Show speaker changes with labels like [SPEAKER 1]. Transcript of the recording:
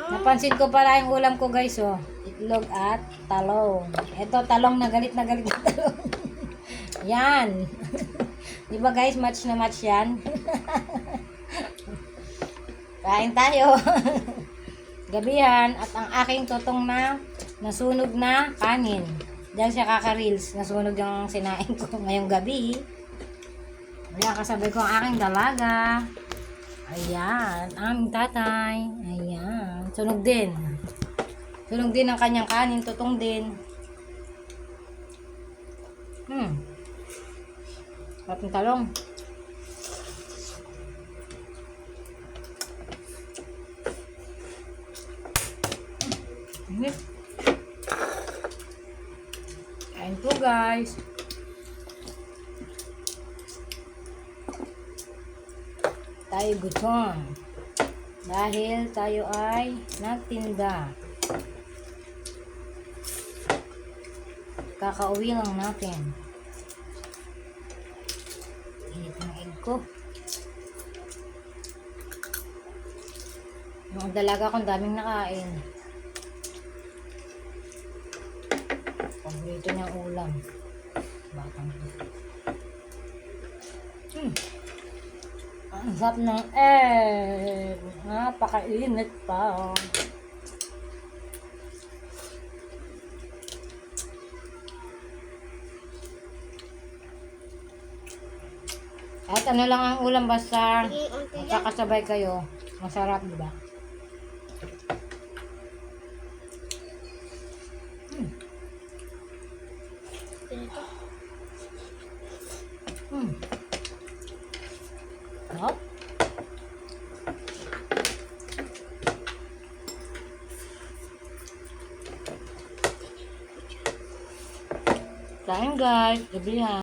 [SPEAKER 1] Napansin ko pala yung ulam ko guys, oh. Itlog at talong. Ito, talong na galit na talong. Yan. Di ba guys, match na match yan? Kain tayo. Gabihan at ang aking tutong na nasunog na kanin. Diyan siya kaka-reels. Nasunog yung sinain ko ngayong gabi. Ayan, kasabay ko ang aking dalaga. Ayan, aming tatay. Ayan, sunog din. Sunog din ang kanyang kanin, tutong din. Sarap ng talong. Kain po guys. Tayo gutom. Dahil tayo ay nagtinda. Kakauwi lang natin. Init ng egg ko. Yung dalaga kong daming nakain. Paborito niyang ulam. Batang ito. Ang sarap ng egg. Napakainit pa. At ano lang ang ulam basta magkakasabay kayo. Masarap, di ba? Hop. Kain guys, gabihan.